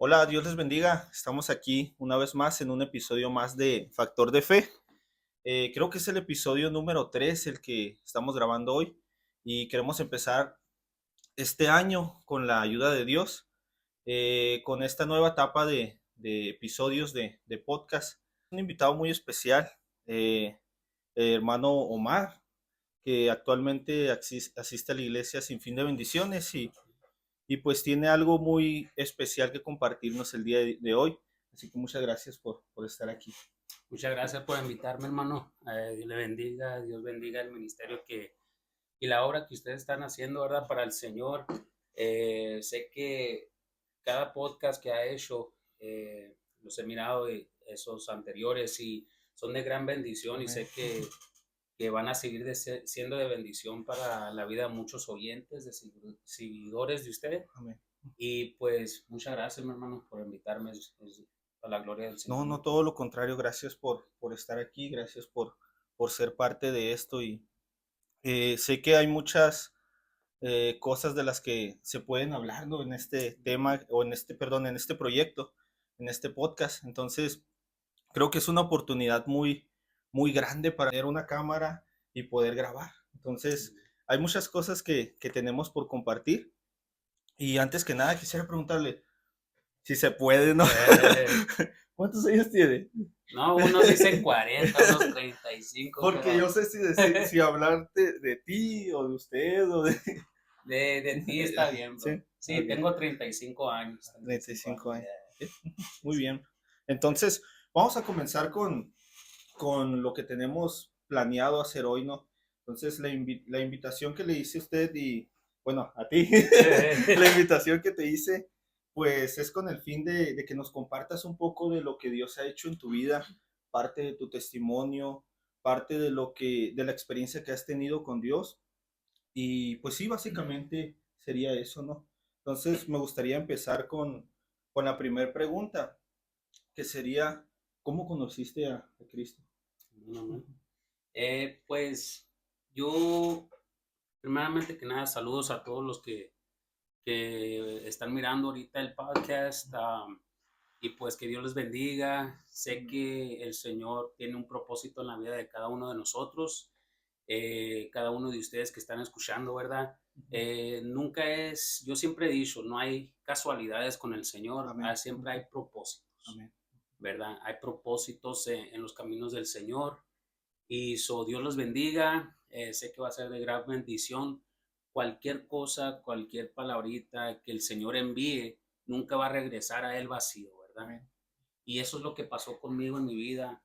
Hola, Dios les bendiga. Estamos aquí una vez más en un episodio más de Factor de Fe. Creo que es el episodio número 3 el que estamos grabando hoy y queremos empezar este año con la ayuda de Dios, con esta nueva etapa de episodios de podcast. Un invitado muy especial, hermano Omar, que actualmente asiste a la iglesia Sin Fin de Bendiciones y pues tiene algo muy especial que compartirnos el día de hoy. Así que muchas gracias por estar aquí. Muchas gracias por invitarme, hermano. Dios le bendiga, Dios bendiga el ministerio y la obra que ustedes están haciendo, ¿verdad? Para el Señor. Sé que cada podcast que ha hecho, los he mirado esos anteriores y son de gran bendición. Amén. Y sé que van a seguir siendo de bendición para la vida de muchos oyentes, de seguidores de usted. Amén. Y pues muchas gracias, mi hermano, por invitarme. A la gloria del Señor. No, todo lo contrario. Gracias por estar aquí, gracias por ser parte de esto. Y sé que hay muchas cosas de las que se pueden hablar, ¿no? En este tema, o en este proyecto, en este podcast. Entonces, creo que es una oportunidad muy grande para tener una cámara y poder grabar. Entonces, hay muchas cosas que tenemos por compartir. Y antes que nada, quisiera preguntarle si se puede, ¿no? ¿Cuántos años tiene? No, unos dicen 40, unos 35. Porque pero yo sé si hablarte de ti o de usted o de ti está bien, bro. Sí, Sí, okay. tengo 35 años. 35 años. Muy bien. Entonces, vamos a comenzar con lo que tenemos planeado hacer hoy, ¿no? Entonces, la invitación que le hice a usted y, bueno, a ti, la invitación que te hice, pues es con el fin de que nos compartas un poco de lo que Dios ha hecho en tu vida, parte de tu testimonio, parte de la experiencia que has tenido con Dios. Y pues sí, básicamente sería eso, ¿no? Entonces, me gustaría empezar con la primera pregunta, que sería, ¿cómo conociste a Cristo? No. Pues yo, primeramente que nada, saludos a todos los que están mirando ahorita el podcast. Y pues que Dios les bendiga. Sé que el Señor tiene un propósito en la vida de cada uno de nosotros, cada uno de ustedes que están escuchando, ¿verdad? Nunca es, yo siempre he dicho, no hay casualidades con el Señor, siempre hay propósitos. Amén. ¿Verdad? Hay propósitos en los caminos del Señor. Y Dios los bendiga. Sé que va a ser de gran bendición. Cualquier cosa, cualquier palabrita que el Señor envíe, nunca va a regresar a Él vacío, ¿verdad? Amén. Y eso es lo que pasó conmigo en mi vida.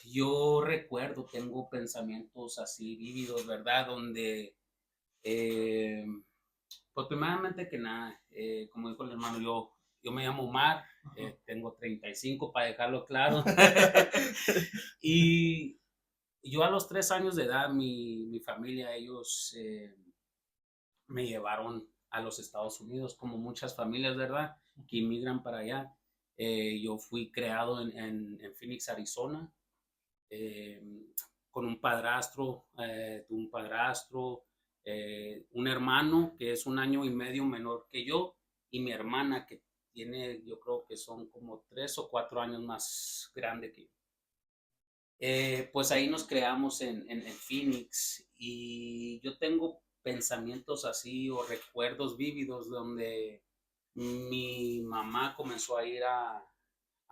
Yo recuerdo, tengo pensamientos así vívidos, ¿verdad? Donde, pues primeramente que nada, como dijo el hermano, yo me llamo Omar, tengo 35 para dejarlo claro. Y yo a los 3 años de edad, mi familia, ellos me llevaron a los Estados Unidos, como muchas familias, ¿verdad? Que inmigran para allá. Yo fui creado en Phoenix, Arizona, eh, con un padrastro, un hermano que es 1 año y medio menor que yo, y mi hermana que tiene, yo creo que son como 3 o 4 años más grande que yo. Pues ahí nos creamos en Phoenix y yo tengo pensamientos así o recuerdos vívidos donde mi mamá comenzó a ir a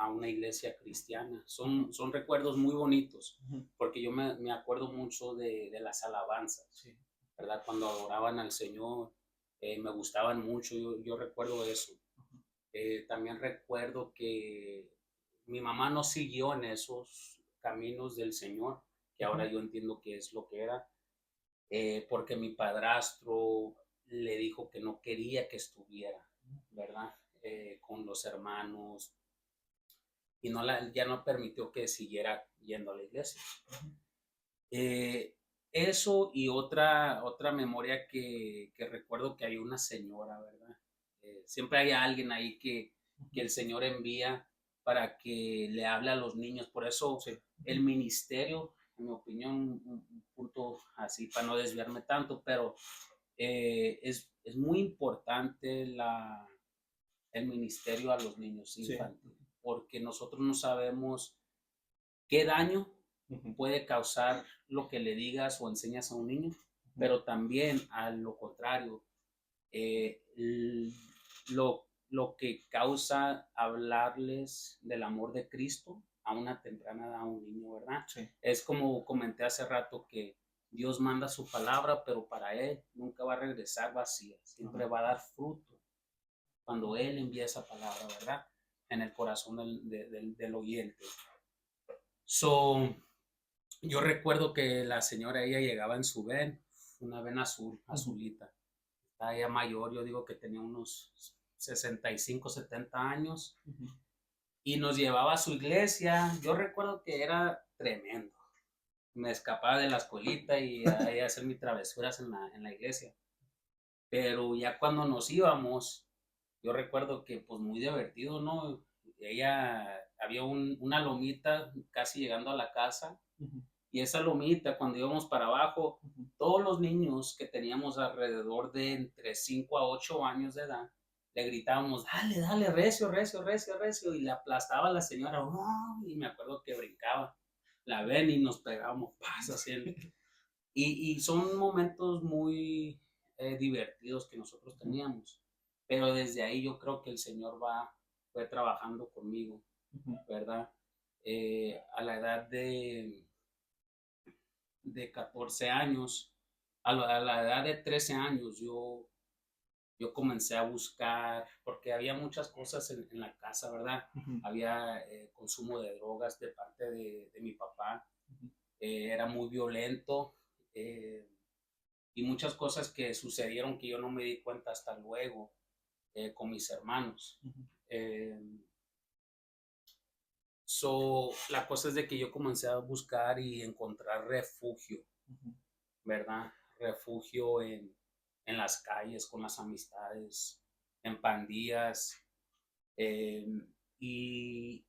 una iglesia cristiana. Son recuerdos muy bonitos porque yo me acuerdo mucho de las alabanzas, sí, ¿verdad? Cuando adoraban al Señor, me gustaban mucho, yo recuerdo eso. También recuerdo que mi mamá no siguió en esos caminos del Señor, que ahora yo entiendo que es lo que era, porque mi padrastro le dijo que no quería que estuviera, ¿verdad? Con los hermanos y ya no permitió que siguiera yendo a la iglesia. Eso y otra memoria que recuerdo que hay una señora, ¿verdad? Siempre hay alguien ahí que el Señor envía para que le hable a los niños. Por eso sí, el ministerio, en mi opinión, un punto así para no desviarme tanto, pero es muy importante el ministerio a los niños Sí. infantiles, porque nosotros no sabemos qué daño puede causar lo que le digas o enseñas a un niño, pero también a lo contrario, eh, lo que causa hablarles del amor de Cristo a una temprana edad a un niño, ¿verdad? Sí. Es como comenté hace rato que Dios manda su palabra, pero para Él nunca va a regresar vacía, siempre va a dar fruto cuando Él envía esa palabra, ¿verdad? En el corazón del oyente. So, yo recuerdo que la señora, ella llegaba en su ven, una ven azul, azulita. Está ella mayor, yo digo que tenía unos 65, 70 años. Y nos llevaba a su iglesia. Yo recuerdo que era tremendo. Me escapaba de la escuelita y a hacer mis travesuras en la iglesia. Pero ya cuando nos íbamos, yo recuerdo que pues muy divertido, ¿no? Ella, había una lomita casi llegando a la casa. Y esa lomita, cuando íbamos para abajo, todos los niños que teníamos alrededor de entre 5 a 8 años de edad, le gritábamos, dale, dale, recio, recio, recio, recio, y le aplastaba a la señora, ¡oh! Y me acuerdo que brincaba la ven y nos pegábamos, paz, así. Y son momentos muy divertidos que nosotros teníamos, pero desde ahí yo creo que el Señor fue trabajando conmigo, ¿verdad? A la edad de 14 años, a la edad de 13 años, yo comencé a buscar, porque había muchas cosas en la casa, ¿verdad? Había consumo de drogas de parte de mi papá, era muy violento, y muchas cosas que sucedieron que yo no me di cuenta hasta luego con mis hermanos. La cosa es de que yo comencé a buscar y encontrar refugio, ¿verdad? Refugio en las calles, con las amistades, en pandillas. Y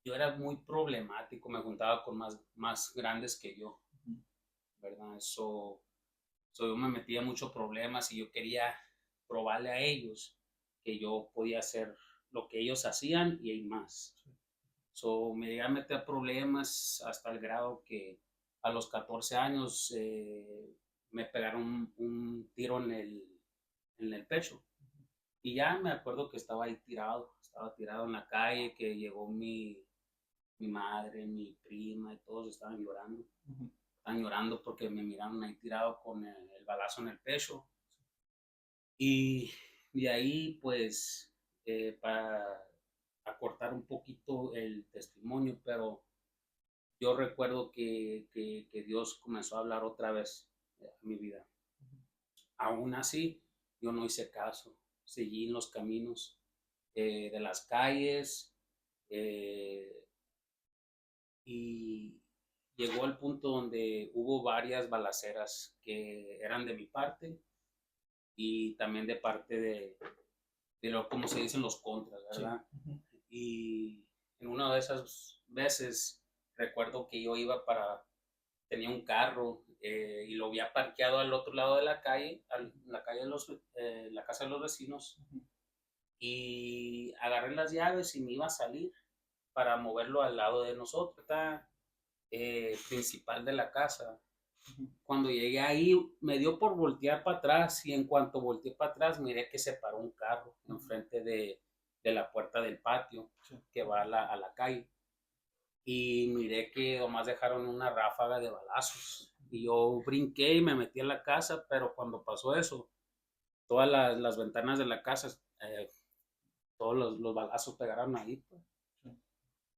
yo era muy problemático, me juntaba con más grandes que yo, ¿verdad? Yo me metía en muchos problemas y yo quería probarle a ellos que yo podía hacer lo que ellos hacían y más. Me llegué a meter problemas hasta el grado que a los 14 años me pegaron un tiro en el pecho. Y ya me acuerdo que estaba ahí estaba tirado en la calle, que llegó mi madre, mi prima, y todos estaban llorando. Estaban llorando porque me miraron ahí tirado con el balazo en el pecho. Y de ahí, pues, para acortar un poquito el testimonio, pero yo recuerdo que Dios comenzó a hablar otra vez a mi vida. Aún así, yo no hice caso, seguí en los caminos de las calles eh, y llegó al punto donde hubo varias balaceras que eran de mi parte y también de parte de lo, como se dicen, los contras, ¿verdad? Sí. Y en una de esas veces recuerdo que yo tenía un carro y lo había parqueado al otro lado de la calle, la calle la casa de los vecinos, y agarré las llaves y me iba a salir para moverlo al lado de nosotros, principal de la casa. Cuando llegué ahí, me dio por voltear para atrás y en cuanto volteé para atrás, miré que se paró un carro enfrente de la puerta del patio que va a la calle. Y miré que nomás dejaron una ráfaga de balazos. Y yo brinqué y me metí en la casa, pero cuando pasó eso, todas las ventanas de la casa, todos los balazos pegaron ahí, pues.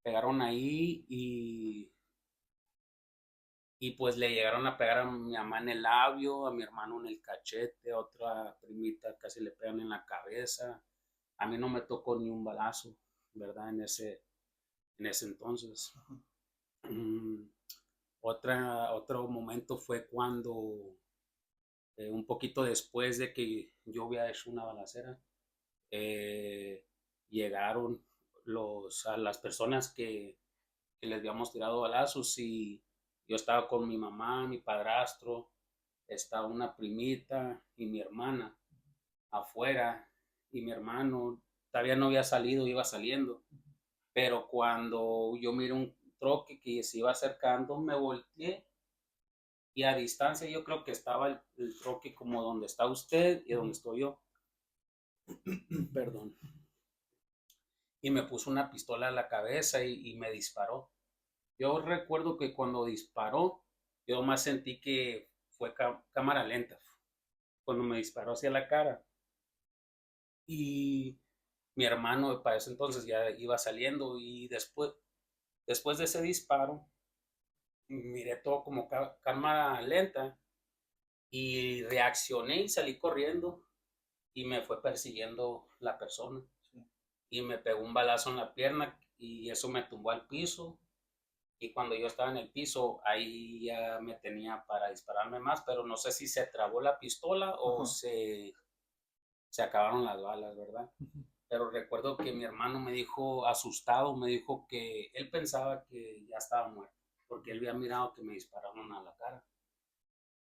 Pegaron ahí y pues le llegaron a pegar a mi mamá en el labio, a mi hermano en el cachete, a otra primita casi le pegan en la cabeza. A mí no me tocó ni un balazo, ¿verdad? En ese entonces. Otro momento fue cuando, un poquito después de que yo había hecho una balacera, eh, llegaron a las personas que les habíamos tirado balazos y yo estaba con mi mamá, mi padrastro, estaba una primita y mi hermana afuera y mi hermano todavía no había salido, iba saliendo. Pero cuando yo miré un troque que se iba acercando, me volteé y a distancia yo creo que estaba el troque como donde está usted y donde estoy yo. Perdón. Y me puso una pistola a la cabeza y me disparó. Yo recuerdo que cuando disparó, yo más sentí que fue cámara lenta, cuando me disparó hacia la cara. Y mi hermano para ese entonces ya iba saliendo y después de ese disparo, miré todo como cámara lenta y reaccioné y salí corriendo y me fue persiguiendo la persona y me pegó un balazo en la pierna y eso me tumbó al piso. Y cuando yo estaba en el piso, ahí ya me tenía para dispararme más, pero no sé si se trabó la pistola o Ajá. se acabaron las balas, ¿verdad? Pero recuerdo que mi hermano me dijo, asustado, me dijo que él pensaba que ya estaba muerto, porque él había mirado que me dispararon a la cara.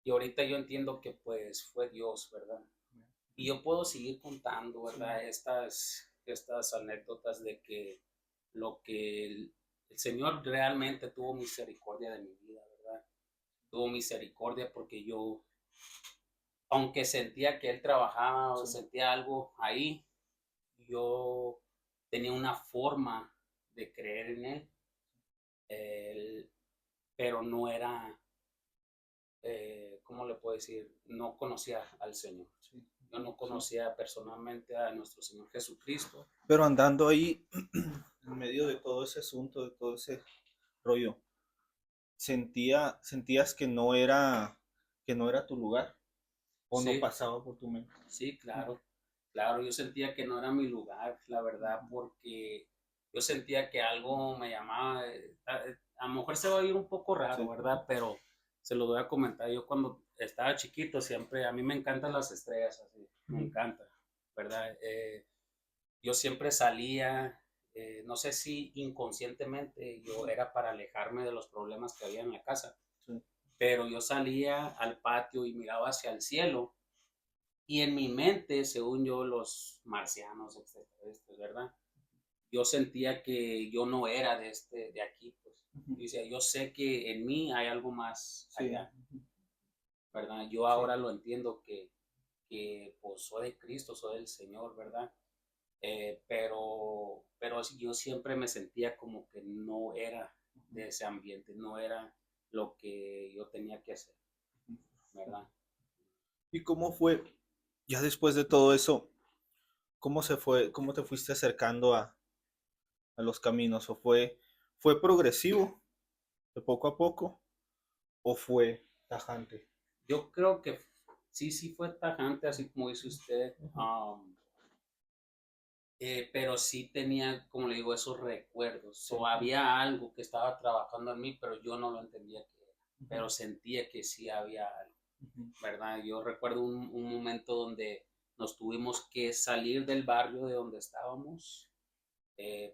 Y ahorita yo entiendo que pues fue Dios, ¿verdad? Y yo puedo seguir contando, ¿verdad? Estas anécdotas de que lo que el Señor realmente tuvo misericordia de mi vida, ¿verdad? Tuvo misericordia porque yo, aunque sentía que Él trabajaba o sentía algo ahí, yo tenía una forma de creer en Él, pero no era, ¿cómo le puedo decir? No conocía al Señor. Yo no conocía personalmente a nuestro Señor Jesucristo. Pero andando ahí, en medio de todo ese asunto, de todo ese rollo, sentías que no era tu lugar, o no Sí, pasaba por tu mente. sí, claro. Claro, yo sentía que no era mi lugar, la verdad, porque yo sentía que algo me llamaba. A lo mejor se va a ir un poco raro, Sí. ¿verdad? Pero se lo voy a comentar. Yo cuando estaba chiquito siempre, a mí me encantan las estrellas, así, me encanta, ¿verdad? Yo siempre salía, no sé si inconscientemente yo era para alejarme de los problemas que había en la casa, Sí. pero yo salía al patio y miraba hacia el cielo y en mi mente, según yo, los marcianos, extraterrestres, ¿verdad? Yo sentía que yo no era de aquí, pues. Dice, yo sé que en mí hay algo más Sí. allá, ¿verdad? Yo Sí. ahora lo entiendo que pues soy de Cristo, soy del Señor, ¿verdad? Pero yo siempre me sentía como que no era de ese ambiente, no era lo que yo tenía que hacer, ¿verdad? ¿Y cómo fue, ya después de todo eso, cómo te fuiste acercando a los caminos? ¿O fue progresivo, de poco a poco, o fue tajante? Yo creo que sí, sí fue tajante, así como dice usted, pero sí tenía, como le digo, esos recuerdos. O había algo que estaba trabajando en mí, pero yo no lo entendía qué era, pero sentía que sí había algo, ¿verdad? Yo recuerdo un momento donde nos tuvimos que salir del barrio de donde estábamos,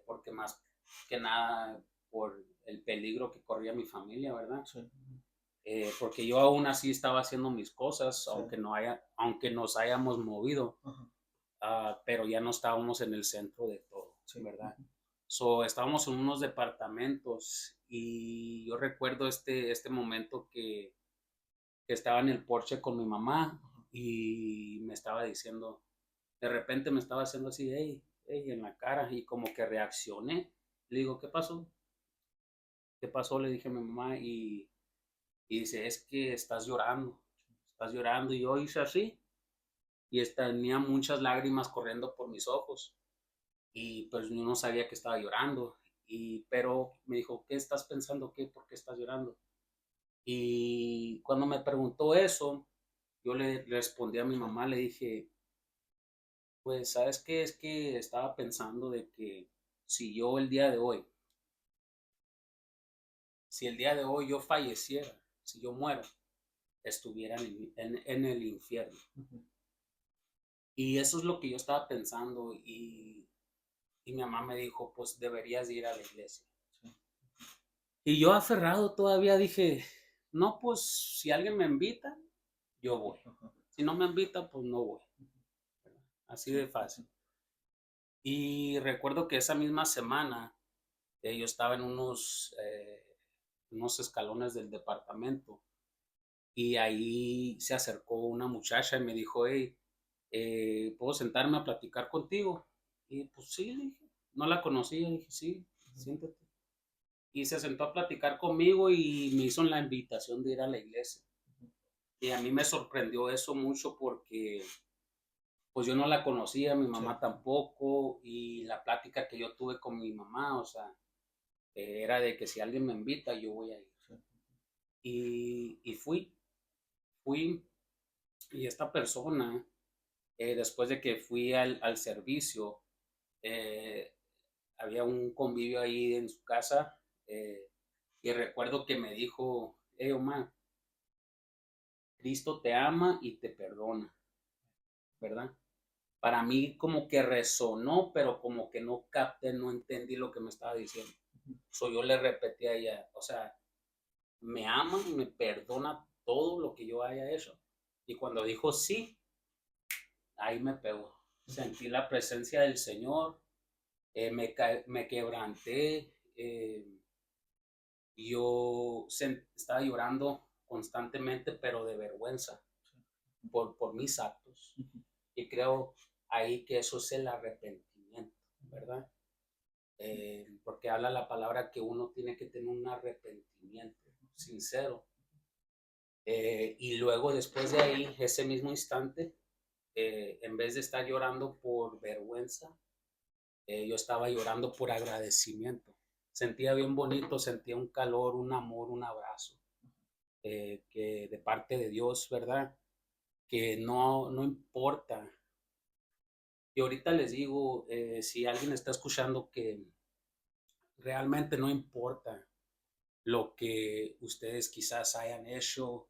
porque más que nada por el peligro que corría mi familia, ¿verdad? Sí. Porque yo aún así estaba haciendo mis cosas, Sí. aunque nos hayamos movido, Ajá. pero ya no estábamos en el centro de todo, Sí. ¿verdad? So, estábamos en unos departamentos y yo recuerdo este momento que estaba en el porche con mi mamá y me estaba diciendo, de repente me estaba haciendo así, hey, hey, en la cara y como que reaccioné. Le digo, ¿qué pasó? ¿Qué pasó? Le dije a mi mamá y dice, es que estás llorando y yo hice así y tenía muchas lágrimas corriendo por mis ojos y pues yo no sabía que estaba llorando pero me dijo, ¿qué estás pensando? ¿Por qué estás llorando? Y cuando me preguntó eso, yo le respondí a mi Sí. mamá, le dije, pues, ¿sabes qué? Es que estaba pensando de que si yo el día de hoy, si el día de hoy yo falleciera, si yo muero, estuviera en el infierno. Y eso es lo que yo estaba pensando y mi mamá me dijo, pues deberías ir a la iglesia. Sí. Y yo aferrado todavía dije, no, pues si alguien me invita, yo voy. Ajá. Si no me invita, pues no voy. Así Sí. de fácil. Y recuerdo que esa misma semana yo estaba en unos escalones del departamento y ahí se acercó una muchacha y me dijo, hey, ¿puedo sentarme a platicar contigo? Y pues sí, le dije, no la conocía, dije, sí, siéntate. Y se sentó a platicar conmigo y me hizo la invitación de ir a la iglesia. Y a mí me sorprendió eso mucho porque pues yo no la conocía, mi Sí, mamá tampoco, y la plática que yo tuve con mi mamá, o sea, era de que si alguien me invita, yo voy a ir. sí. Y fui, y esta persona, después de que fui al servicio, eh, había un convivio ahí en su casa, eh, y recuerdo que me dijo, hey, Omar, Cristo te ama y te perdona, ¿verdad? Para mí como que resonó, pero como que no capté, no entendí lo que me estaba diciendo. Yo le repetí a ella, o sea, me ama y me perdona todo lo que yo haya hecho. Y cuando dijo sí, ahí me pegó. Sentí la presencia del Señor, me quebranté, yo estaba llorando constantemente, pero de vergüenza por mis actos. Y creo ahí que eso es el arrepentimiento, ¿verdad? Porque habla la palabra que uno tiene que tener un arrepentimiento sincero. Y luego después de ahí, ese mismo instante, en vez de estar llorando por vergüenza, yo estaba llorando por agradecimiento. Sentía bien bonito, sentía un calor, un amor, un abrazo, que de parte de Dios, ¿verdad? Que no importa. Y ahorita les digo, si alguien está escuchando que realmente no importa lo que ustedes quizás hayan hecho,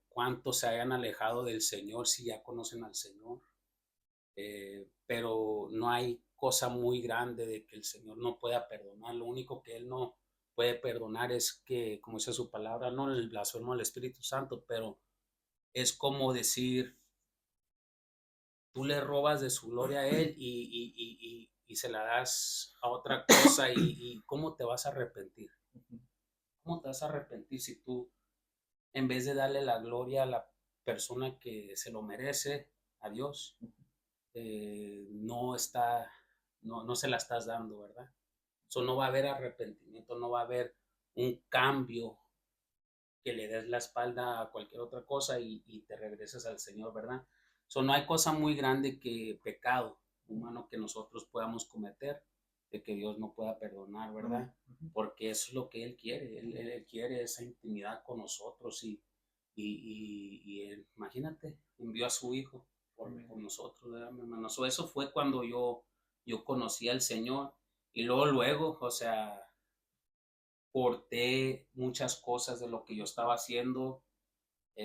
cuánto se hayan alejado del Señor, si ya conocen al Señor, pero no hay cosa muy grande de que el Señor no pueda perdonar. Lo único que Él no puede perdonar es que, como dice su palabra, no el blasfemo del Espíritu Santo, pero es como decir, tú le robas de su gloria a Él y se la das a otra cosa y ¿cómo te vas a arrepentir? ¿Cómo te vas a arrepentir si tú, en vez de darle la gloria a la persona que se lo merece, a Dios, no está, no se la estás dando, ¿verdad? Eso no va a haber arrepentimiento, no va a haber un cambio que le des la espalda a cualquier otra cosa y te regreses al Señor, ¿verdad? Eso no hay cosa muy grande que pecado humano que nosotros podamos cometer, de que Dios no pueda perdonar, ¿verdad? Porque eso es lo que Él quiere, Él quiere esa intimidad con nosotros y Él, imagínate, envió a su Hijo por nosotros, ¿verdad, mi hermano? Eso fue cuando yo conocí al Señor y luego, o sea, corté muchas cosas de lo que yo estaba haciendo,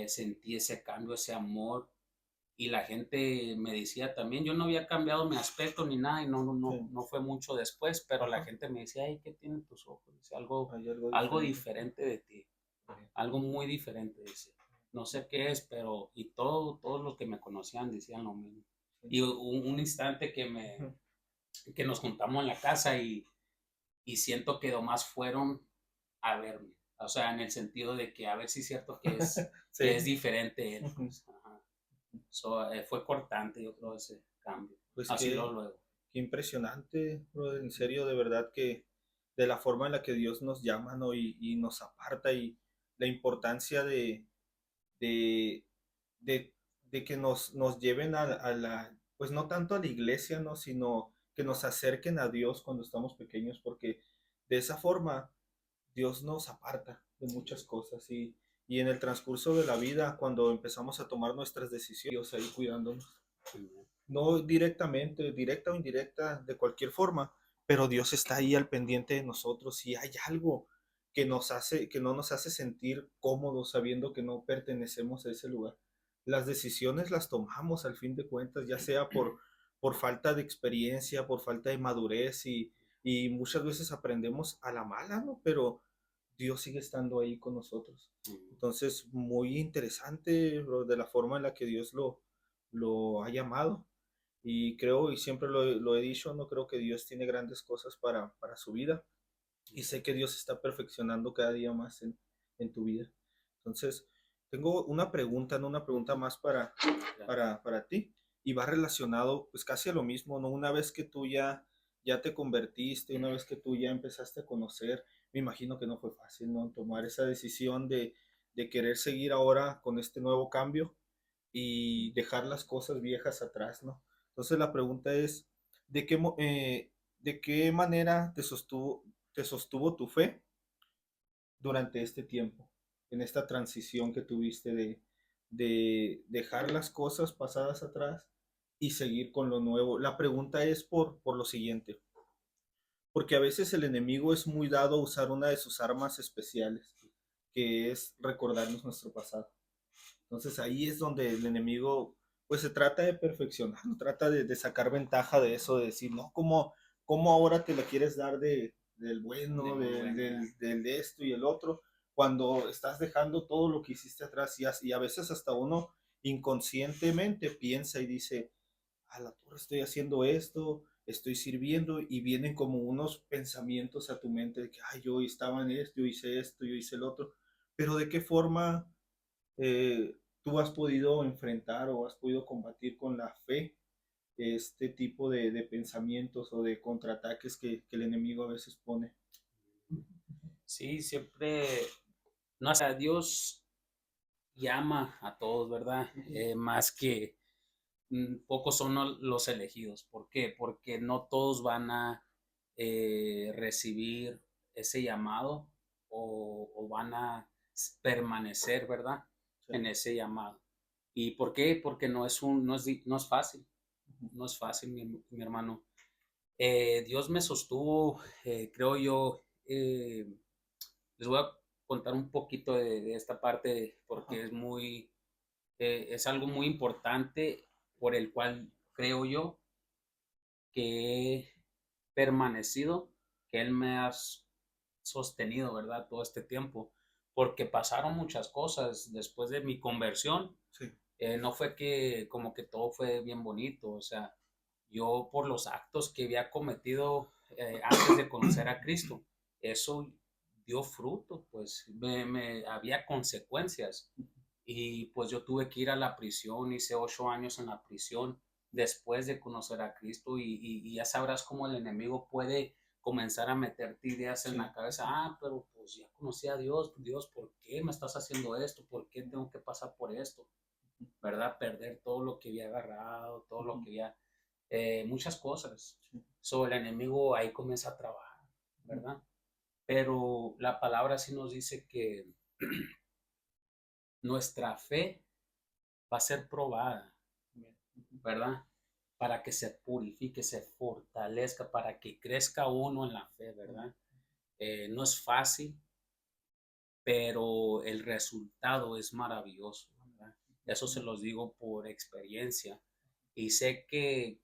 sentí ese cambio, ese amor y la gente me decía también, yo no había cambiado mi aspecto ni nada y Sí. no fue mucho después, pero la Ajá. gente me decía, ay, ¿qué tienen tus ojos? Dice, Hay algo algo diferente. diferente de ti, Sí. algo muy diferente, dice. No sé qué es, pero, y todos los que me conocían decían lo mismo. Sí. Y un instante Ujú. que nos juntamos en la casa y siento que nomás fueron a verme. O sea, en el sentido de que a ver si es cierto que es Sí. diferente él. Ujú. Pues, ajá. Fue cortante, yo creo, ese cambio. Pues Así lo luego. qué impresionante, brother, en serio, de verdad que de la forma en la que Dios nos llama, ¿no? Y nos aparta y la importancia de, de, de que nos lleven a la, pues no tanto a la iglesia, ¿no? Sino que nos acerquen a Dios cuando estamos pequeños, porque de esa forma Dios nos aparta de muchas cosas y en el transcurso de la vida, cuando empezamos a tomar nuestras decisiones, Dios ahí cuidándonos. No directamente, directa o indirecta, de cualquier forma, pero Dios está ahí al pendiente de nosotros y hay algo que nos hace, que no nos hace sentir cómodos sabiendo que no pertenecemos a ese lugar. Las decisiones las tomamos al fin de cuentas, ya sea por falta de experiencia, por falta de madurez y muchas veces aprendemos a la mala, ¿no? Pero Dios sigue estando ahí con nosotros. Entonces, muy interesante, bro, de la forma en la que Dios lo ha llamado. Y creo, y siempre lo he dicho, no creo que Dios tiene grandes cosas para su vida. Y sé que Dios está perfeccionando cada día más en tu vida. Entonces, tengo una pregunta, no una pregunta más para ti. Y va relacionado pues casi a lo mismo, ¿no? Una vez que tú ya te convertiste, una vez que tú ya empezaste a conocer, me imagino que no fue fácil, ¿no? Tomar esa decisión de querer seguir ahora con este nuevo cambio y dejar las cosas viejas atrás, ¿no? Entonces la pregunta es, ¿de qué, de qué manera te sostuvo tu fe durante este tiempo, en esta transición que tuviste de dejar las cosas pasadas atrás y seguir con lo nuevo? La pregunta es por lo siguiente, porque a veces el enemigo es muy dado a usar una de sus armas especiales, que es recordarnos nuestro pasado. Entonces ahí es donde el enemigo pues se trata de perfeccionar, trata de sacar ventaja de eso, de decir, no, ¿cómo ahora te la quieres dar del bueno, del de esto y el otro, cuando estás dejando todo lo que hiciste atrás y a veces hasta uno inconscientemente piensa y dice, a la torre estoy haciendo esto, estoy sirviendo y vienen como unos pensamientos a tu mente de que, ay, yo estaba en esto, yo hice el otro, pero ¿de qué forma tú has podido enfrentar o has podido combatir con la fe este tipo de pensamientos o de contraataques que el enemigo a veces pone? Sí, siempre, no sé, Dios llama a todos, ¿verdad? Más que pocos son los elegidos. ¿Por qué? Porque no todos van a recibir ese llamado o van a permanecer, ¿verdad? Sí. En ese llamado. ¿Y por qué? Porque no es fácil, no es fácil, mi hermano. Dios me sostuvo, creo yo, les voy a contar un poquito de esta parte porque Ajá. es algo muy importante por el cual creo yo que he permanecido, que Él me ha sostenido, ¿verdad? Todo este tiempo, porque pasaron muchas cosas después de mi conversión. Sí. No fue que como que todo fue bien bonito, o sea, yo por los actos que había cometido antes de conocer a Cristo, eso dio fruto, pues había consecuencias y pues yo tuve que ir a la prisión, hice 8 años en la prisión después de conocer a Cristo y ya sabrás cómo el enemigo puede comenzar a meterte ideas en Sí. la cabeza, pero pues ya conocí a Dios, Dios, ¿por qué me estás haciendo esto? ¿Por qué tengo que pasar por esto? ¿Verdad? Perder todo lo que había agarrado, todo lo que había, muchas cosas. Sí. El enemigo ahí comienza a trabajar, ¿verdad? Pero la palabra sí nos dice que nuestra fe va a ser probada, ¿verdad? Para que se purifique, se fortalezca, para que crezca uno en la fe, ¿verdad? No es fácil, pero el resultado es maravilloso, ¿verdad? Eso se los digo por experiencia. Y sé que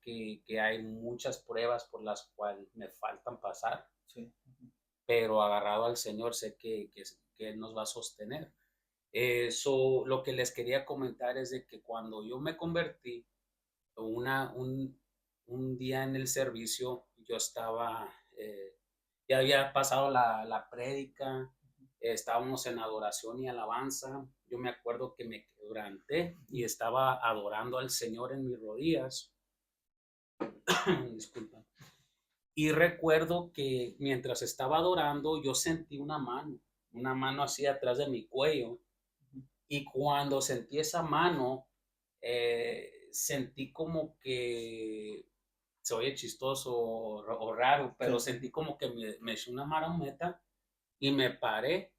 hay muchas pruebas por las cuales me faltan pasar, Sí. pero agarrado al Señor sé que Él nos va a sostener. Eso, lo que les quería comentar es de que cuando yo me convertí, una, un, un día en el servicio, yo estaba, ya había pasado la prédica, estábamos en adoración y alabanza. Yo me acuerdo que me quebranté y estaba adorando al Señor en mis rodillas. Disculpa. Y recuerdo que mientras estaba adorando, yo sentí una mano así atrás de mi cuello. Y cuando sentí esa mano, sentí como que se oye chistoso o raro, pero Sí. sentí como que me hizo una marometa y me paré.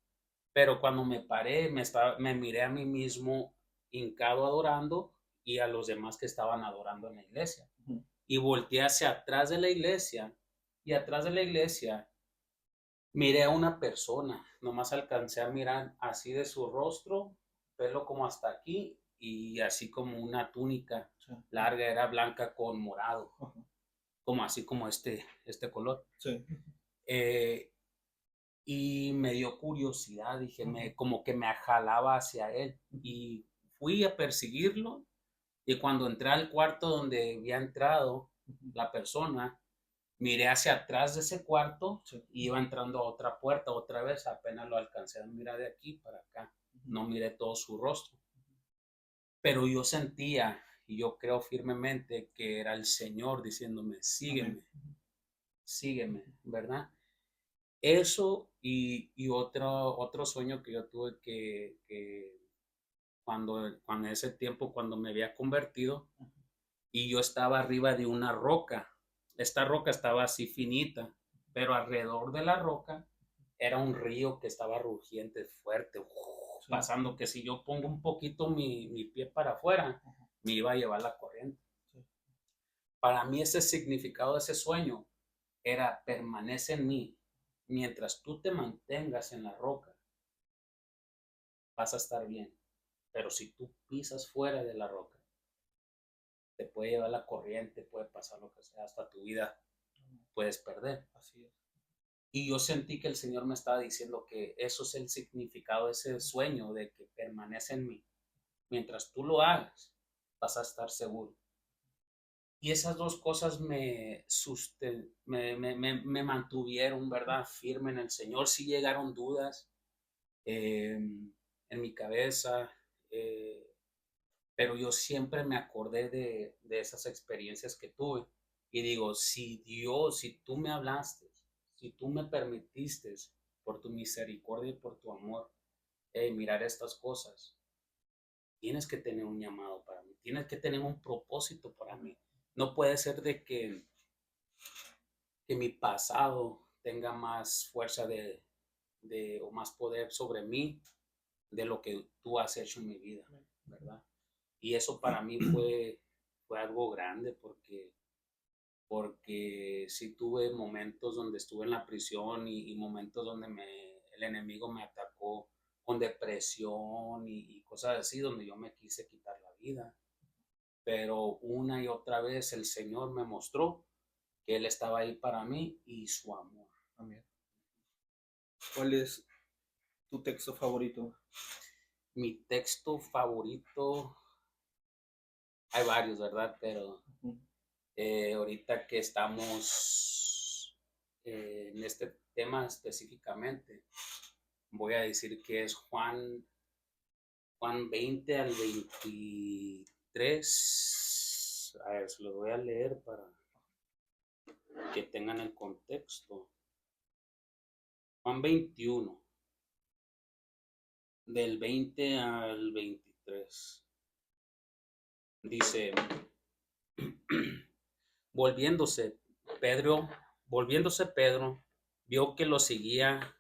Pero cuando me paré, me miré a mí mismo hincado adorando y a los demás que estaban adorando en la iglesia. Ujú. Y volteé hacia atrás de la iglesia y atrás de la iglesia miré a una persona, nomás alcancé a mirar así de su rostro, pelo como hasta aquí y así como una túnica Sí. larga, era blanca con morado, Ajá. como así como este color. Sí. Eh, y me dio curiosidad, dije, Ujú. como que me jalaba hacia él y fui a perseguirlo Y cuando entré al cuarto donde había entrado la persona, miré hacia atrás de ese cuarto Sí. y iba entrando a otra puerta otra vez, apenas lo alcancé a mirar de aquí para acá, no miré todo su rostro, pero yo sentía y yo creo firmemente que era el Señor diciéndome, sígueme, Amén. sígueme, ¿verdad? Eso y otro sueño que yo tuve que cuando en ese tiempo, cuando me había convertido, y yo estaba arriba de una roca. Esta roca estaba así finita, pero alrededor de la roca era un río que estaba rugiente, fuerte, Sí. pasando que si yo pongo un poquito mi pie para afuera, me iba a llevar la corriente. Sí. Para mí ese significado de ese sueño era permanece en mí. Mientras tú te mantengas en la roca, vas a estar bien. Pero si tú pisas fuera de la roca, te puede llevar la corriente, puede pasar lo que sea, hasta tu vida puedes perder. Así es. Y yo sentí que el Señor me estaba diciendo que eso es el significado de ese sueño, de que permanece en mí. Mientras tú lo hagas, vas a estar seguro. Y esas dos cosas me mantuvieron, ¿verdad? Firme en el Señor. Sí llegaron dudas en mi cabeza, eh, pero yo siempre me acordé de esas experiencias que tuve. Y digo, si Dios, si tú me hablaste, si tú me permitiste por tu misericordia y por tu amor, mirar estas cosas, tienes que tener un llamado para mí, tienes que tener un propósito para mí. No puede ser de que mi pasado tenga más fuerza o más poder sobre mí de lo que tú has hecho en mi vida, ¿verdad? Y eso para mí fue algo grande porque sí tuve momentos donde estuve en la prisión y momentos donde el enemigo me atacó con depresión y cosas así, donde yo me quise quitar la vida. Pero una y otra vez el Señor me mostró que Él estaba ahí para mí y su amor. Amén. ¿Cuál es tu texto favorito? Mi texto favorito, hay varios, ¿verdad? Pero ahorita que estamos en este tema específicamente, voy a decir que es Juan 20 al 23. A ver, se los voy a leer para que tengan el contexto. Juan 21, del 20 al 23. Dice, volviéndose Pedro, volviéndose Pedro, vio que lo seguía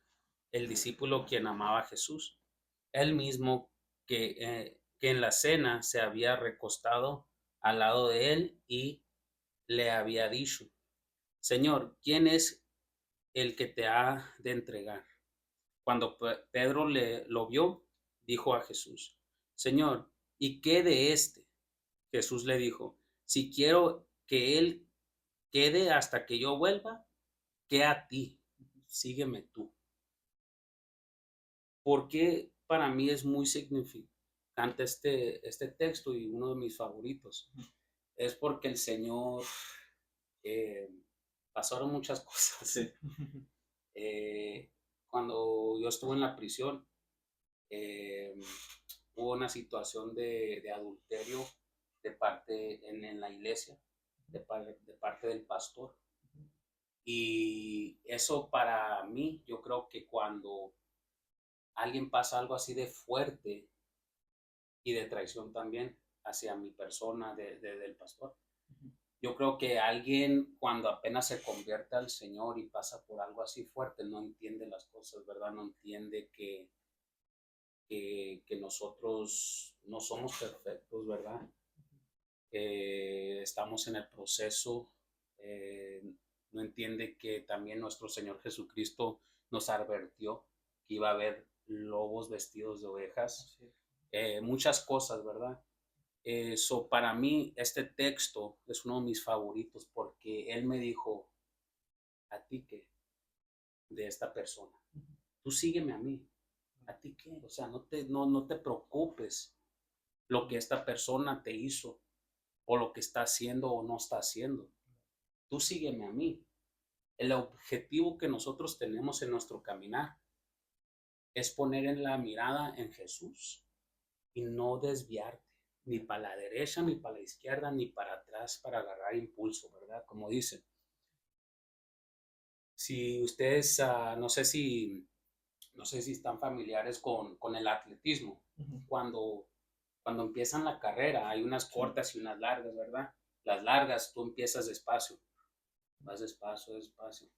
el discípulo quien amaba a Jesús. Él mismo que en la cena se había recostado al lado de él y le había dicho, Señor, ¿quién es el que te ha de entregar? Cuando Pedro lo vio, dijo a Jesús, Señor, ¿y qué de este? Jesús le dijo, si quiero que él quede hasta que yo vuelva, ¿qué a ti? Sígueme tú. Porque para mí es muy significante este texto y uno de mis favoritos. Es porque el Señor eh, pasaron muchas cosas. Sí. Eh, cuando yo estuve en la prisión, eh, hubo una situación de adulterio en la iglesia, de parte del pastor. Y eso para mí, yo creo que cuando alguien pasa algo así de fuerte y de traición también hacia mi persona del pastor, yo creo que alguien cuando apenas se convierte al Señor y pasa por algo así fuerte, no entiende las cosas, ¿verdad? No entiende que nosotros no somos perfectos, ¿verdad? Estamos en el proceso, eh, no entiende que también nuestro Señor Jesucristo nos advirtió que iba a haber lobos vestidos de ovejas, muchas cosas, ¿verdad? Para mí este texto es uno de mis favoritos porque él me dijo, ¿a ti qué? De esta persona. Tú sígueme a mí. ¿A ti qué? O sea, no te preocupes lo que esta persona te hizo. o lo que está haciendo o no está haciendo. Tú sígueme a mí. El objetivo que nosotros tenemos en nuestro caminar es poner en la mirada en Jesús y no desviarte, ni para la derecha, ni para la izquierda, ni para atrás para agarrar impulso, ¿verdad? Como dicen. Si ustedes, no sé si están familiares con el atletismo. Ujú. Cuando, cuando empiezan la carrera, hay unas Sí. cortas y unas largas, ¿verdad? Las largas, tú empiezas despacio, vas despacio, despacio,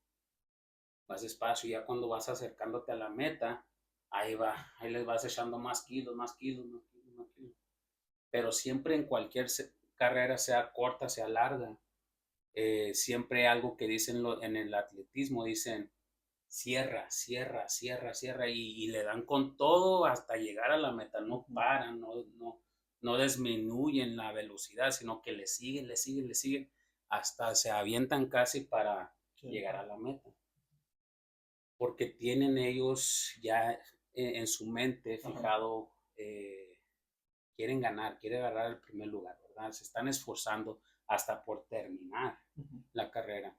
vas despacio, y ya cuando vas acercándote a la meta, ahí va, ahí les vas echando más kilos, más kilos, más kilos, más kilos. Pero siempre en cualquier carrera, sea corta, sea larga, siempre algo que dicen en el atletismo, dicen cierra, cierra, cierra, cierra, y le dan con todo hasta llegar a la meta, no Ujú. paran, no disminuyen la velocidad, sino que le siguen, le siguen, le siguen, hasta se avientan casi para Sí. llegar a la meta, porque tienen ellos ya en su mente Ajá. fijado, quieren ganar, quieren agarrar el primer lugar, ¿verdad? Se están esforzando hasta por terminar Ujú. la carrera.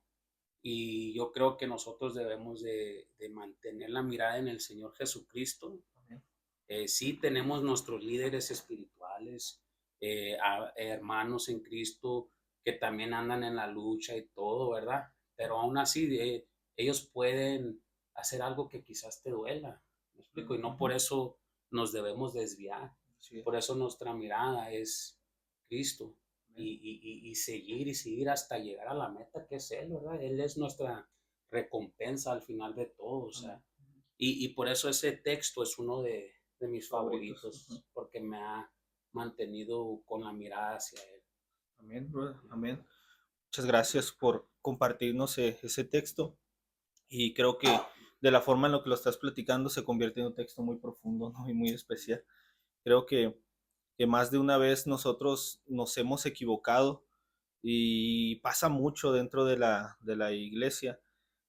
Y yo creo que nosotros debemos de mantener la mirada en el Señor Jesucristo. Amén. Sí tenemos nuestros líderes espirituales, hermanos en Cristo que también andan en la lucha y todo, ¿verdad? Pero aún así ellos pueden hacer algo que quizás te duela, ¿me explico? Y no por Ujú. eso nos debemos desviar. Así es. Por eso nuestra mirada es Cristo, Amén. y seguir y seguir hasta llegar a la meta que es Él, ¿verdad? Él es nuestra recompensa al final de todo, o Amén. sea, y por eso ese texto es uno de mis Favoritos. Ujú. favoritos, porque me ha mantenido con la mirada hacia Él. Amén, brother. Amén. Muchas gracias por compartirnos ese texto. Y creo que de la forma en la que lo estás platicando se convierte en un texto muy profundo, ¿no? Y muy especial. Creo que más de una vez nosotros nos hemos equivocado y pasa mucho dentro de la iglesia,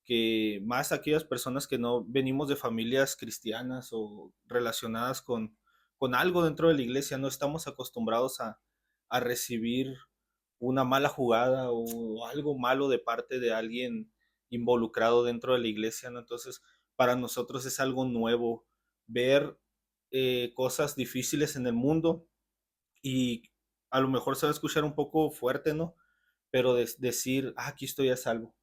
que más aquellas personas que no venimos de familias cristianas o relacionadas con algo dentro de la iglesia, no estamos acostumbrados a recibir una mala jugada o algo malo de parte de alguien involucrado dentro de la iglesia, ¿no? Entonces, para nosotros es algo nuevo ver cosas difíciles en el mundo y a lo mejor se va a escuchar un poco fuerte, ¿no? Pero decir, ah, aquí estoy a salvo.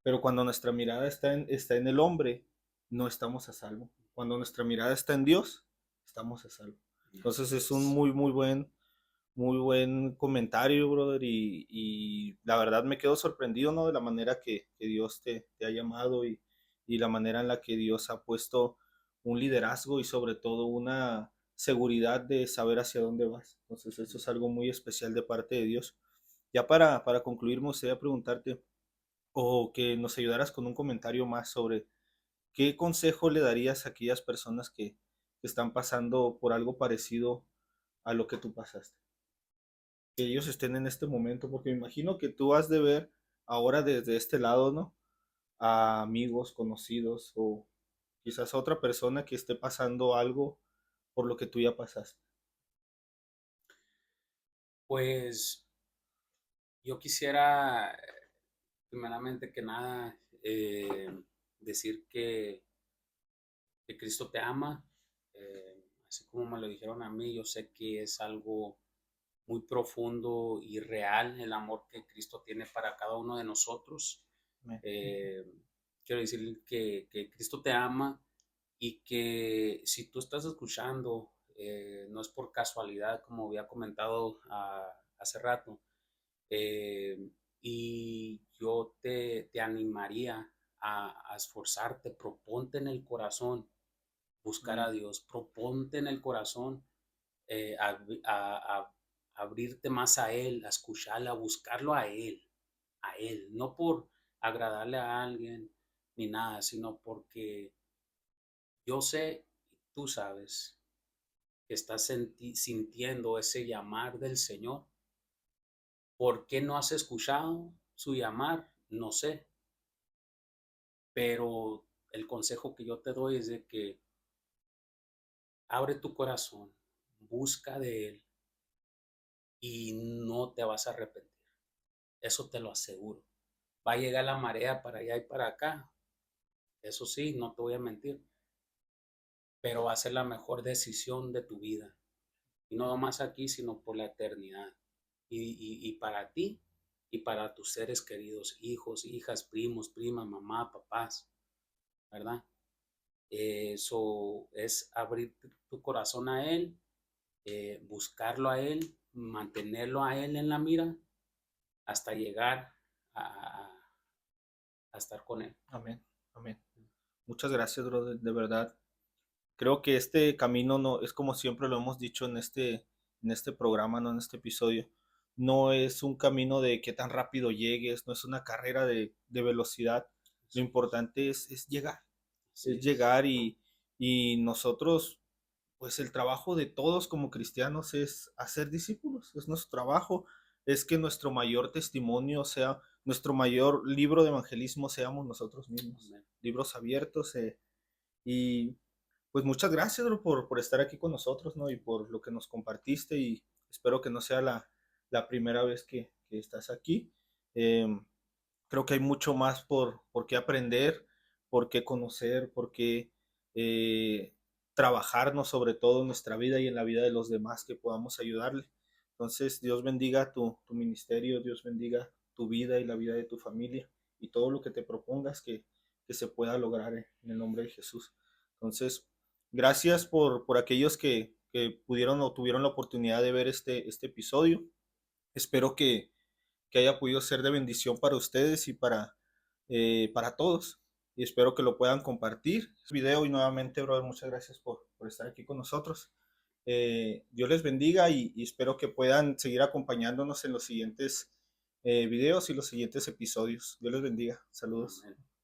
Pero cuando nuestra mirada está en el hombre, no estamos a salvo. Cuando nuestra mirada está en Dios, estamos a salvo. Entonces Así es un es. muy buen comentario, brother, y la verdad me quedo sorprendido, ¿no? De la manera que Dios te ha llamado y la manera en la que Dios ha puesto un liderazgo y sobre todo una seguridad de saber hacia dónde vas. Entonces eso es algo muy especial de parte de Dios. Ya para concluir, me gustaría preguntarte o que nos ayudaras con un comentario más sobre qué consejo le darías a aquellas personas que están pasando por algo parecido a lo que tú pasaste, que ellos estén en este momento, porque me imagino que tú has de ver ahora desde este lado, ¿no? A amigos, conocidos o quizás a otra persona que esté pasando algo por lo que tú ya pasaste. Pues yo quisiera, primeramente que nada, decir que Cristo te ama, así como me lo dijeron a mí. Yo sé que es algo muy profundo y real el amor que Cristo tiene para cada uno de nosotros. Amén. Eh, Quiero decir que Cristo te ama, y que si tú estás escuchando, no es por casualidad, como había comentado hace rato, y yo te animaría a esforzarte, proponte en el corazón buscar Amén. a Dios, proponte en el corazón, a abrirte más a Él, a escucharle, a buscarlo a Él, no por agradarle a alguien ni nada, sino porque yo sé, y tú sabes, que estás sintiendo ese llamar del Señor. ¿Por qué no has escuchado su llamar? No sé, pero el consejo que yo te doy es de que abre tu corazón, busca de Él, y no te vas a arrepentir. Eso te lo aseguro. Va a llegar la marea para allá y para acá. Eso sí, no te voy a mentir, pero va a ser la mejor decisión de tu vida. Y no más aquí, sino por la eternidad. Y para ti y para tus seres queridos, hijos, hijas, primos, primas, mamá, papás, ¿verdad? Eso es abrir tu corazón a Él, buscarlo a Él, mantenerlo a Él en la mira hasta llegar a estar con Él. Amén, amén. Muchas gracias, brother, de verdad. Creo que este camino no es como siempre lo hemos dicho en este programa, no en este episodio. No es un camino de qué tan rápido llegues, no es una carrera de velocidad. Lo importante Sí, es llegar y nosotros, pues el trabajo de todos como cristianos es hacer discípulos, es nuestro trabajo, es que nuestro mayor testimonio sea, nuestro mayor libro de evangelismo seamos nosotros mismos, amén. libros abiertos y pues muchas gracias, bro, por estar aquí con nosotros, ¿no? Y por lo que nos compartiste y espero que no sea la primera vez que estás aquí. Eh, Creo que hay mucho más por qué aprender, por qué conocer, por qué eh, trabajarnos sobre todo en nuestra vida y en la vida de los demás que podamos ayudarle. Entonces, Dios bendiga tu ministerio, Dios bendiga tu vida y la vida de tu familia y todo lo que te propongas que se pueda lograr en el nombre de Jesús. Entonces, gracias por aquellos que pudieron o tuvieron la oportunidad de ver este episodio. Espero que haya podido ser de bendición para ustedes y para todos. Y espero que lo puedan compartir. Este video y nuevamente, brother, muchas gracias por estar aquí con nosotros. Dios les bendiga y espero que puedan seguir acompañándonos en los siguientes videos y los siguientes episodios. Dios les bendiga. Saludos. Amén.